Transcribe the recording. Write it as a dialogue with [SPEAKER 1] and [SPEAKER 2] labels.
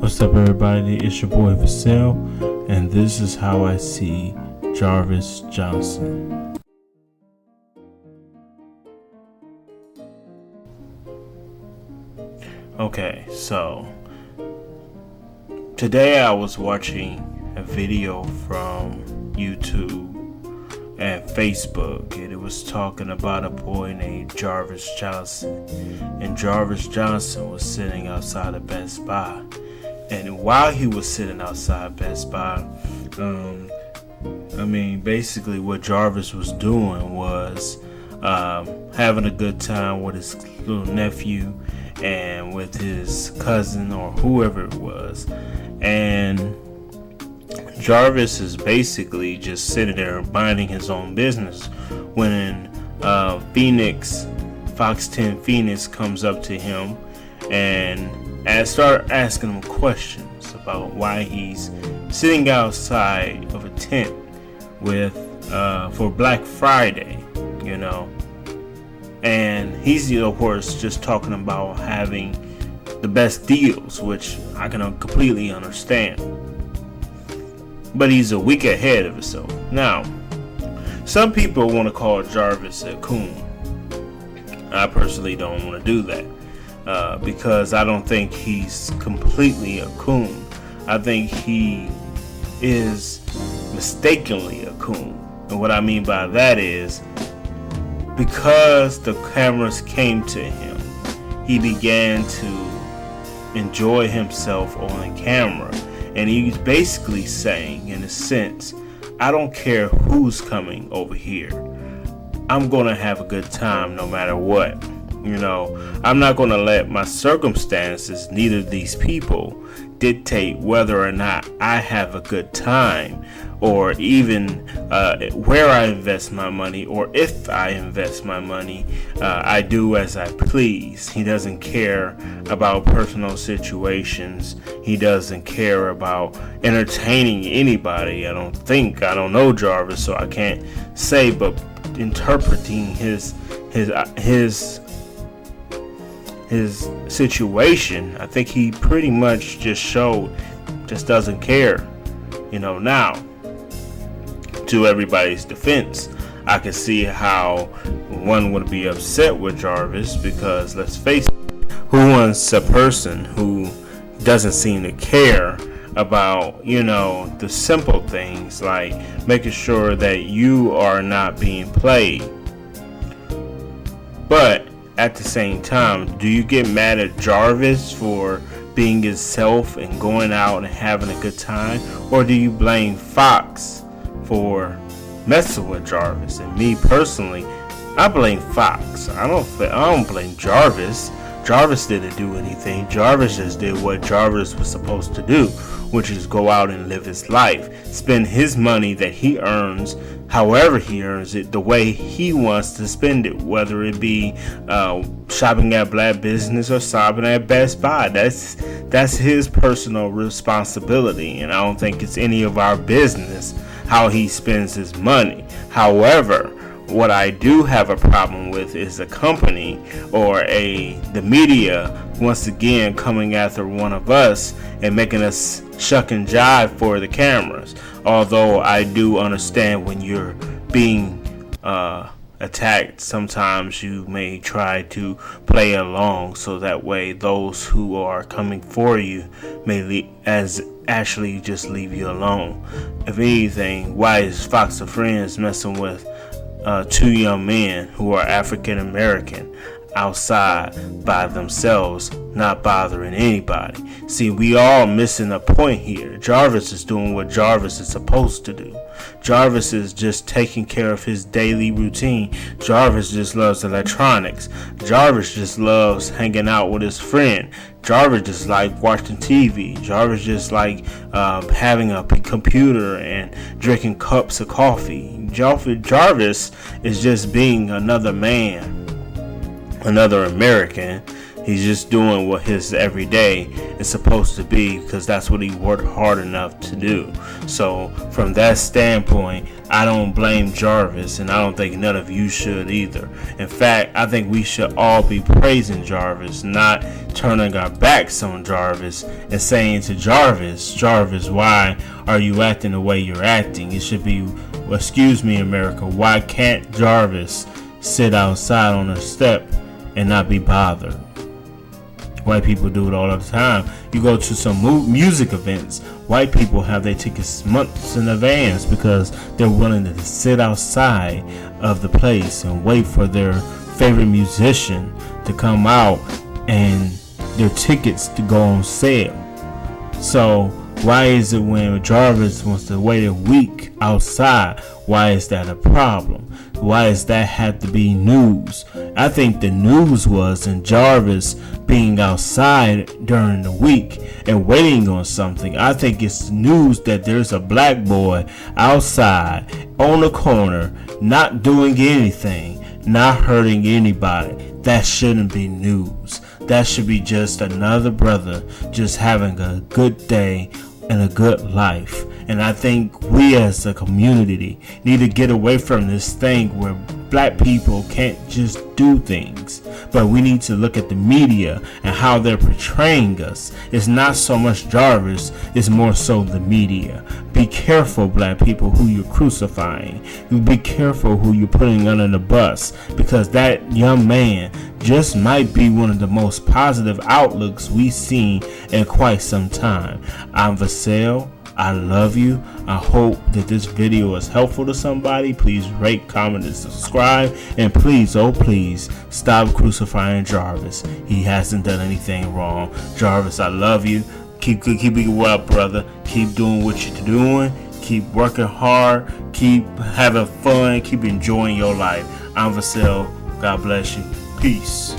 [SPEAKER 1] What's up, everybody? It's your boy Vasil, and this is how I see Jarvis Johnson. Okay, so today I was watching a video from YouTube and Facebook, and it was talking about a boy named Jarvis Johnson. And Jarvis Johnson was sitting outside of Best Buy. And while he was sitting outside Best Buy, basically what Jarvis was doing was having a good time with his little nephew and with his cousin or whoever it was. And Jarvis is basically just sitting there minding his own business when Fox 10 Phoenix comes up to him and start asking him questions about why he's sitting outside of a tent with for Black Friday, and he's of course just talking about having the best deals, which I can completely understand, but he's a week ahead of himself. Now, some people want to call Jarvis a coon. I personally don't want to do that. Because I don't think he's completely a coon. I think he is mistakenly a coon. And what I mean by that is, because the cameras came to him, he began to enjoy himself on camera. And he's basically saying, in a sense, I don't care who's coming over here. I'm going to have a good time no matter what. I'm not going to let my circumstances, neither of these people, dictate whether or not I have a good time, or even where I invest my money, or if I invest my money. I do as I please. He doesn't care about personal situations. He doesn't care about entertaining anybody. I don't know Jarvis, so I can't say, but interpreting his situation, I think he pretty much just doesn't care. Now, to everybody's defense, I can see how one would be upset with Jarvis, because let's face it, who wants a person who doesn't seem to care about, the simple things like making sure that you are not being played? But at the same time, do you get mad at Jarvis for being himself and going out and having a good time? Or do you blame Fox for messing with Jarvis? And me personally, I blame Fox. I don't blame Jarvis. Jarvis didn't do anything. Jarvis just did what Jarvis was supposed to do, which is go out and live his life, spend his money that he earns however he earns it, the way he wants to spend it, whether it be shopping at Black Business or shopping at Best Buy. That's his personal responsibility, and I don't think it's any of our business how he spends his money. However, what I do have a problem with is the company or the media once again coming after one of us and making us shuck and jive for the cameras. Although I do understand when you're being attacked, sometimes you may try to play along, so that way those who are coming for you may actually just leave you alone. If anything, why is Fox and Friends messing with two young men who are African American outside by themselves, not bothering anybody? See, we all missing a point here. Jarvis is doing what Jarvis is supposed to do. Jarvis is just taking care of his daily routine. Jarvis just loves electronics. Jarvis just loves hanging out with his friend. Jarvis just like watching TV. Jarvis just like having a computer and drinking cups of coffee. Jarvis is just being another man, another American, He's just doing what his everyday is supposed to be, because that's what he worked hard enough to do. So from that standpoint, I don't blame Jarvis, and I don't think none of you should either. In fact, I think we should all be praising Jarvis, not turning our backs on Jarvis and saying to Jarvis, why are you acting the way you're acting? It should be, well, excuse me, America, why can't Jarvis sit outside on a step and not be bothered? White people do it all the time. You go to some music events, white people have their tickets months in advance because they're willing to sit outside of the place and wait for their favorite musician to come out and their tickets to go on sale. So why is it when Jarvis wants to wait a week outside, why is that a problem? Why does that have to be news? I think the news was in Jarvis being outside during the week and waiting on something. I think it's news that there's a black boy outside on the corner not doing anything, not hurting anybody. That shouldn't be news. That should be just another brother just having a good day and a good life. And I think we as a community need to get away from this thing where black people can't just do things, but we need to look at the media and how they're portraying us. It's not so much Jarvis, it's more so the media. Be careful, black people, who you're crucifying. Be careful who you're putting under the bus, because that young man just might be one of the most positive outlooks we've seen in quite some time. I'm Vassell. I love you. I hope that this video is helpful to somebody. Please rate, comment, and subscribe. And please, oh please, stop crucifying Jarvis. He hasn't done anything wrong. Jarvis, I love you. Keep it up, brother. Keep doing what you're doing. Keep working hard. Keep having fun. Keep enjoying your life. I'm Vassell. God bless you. Peace.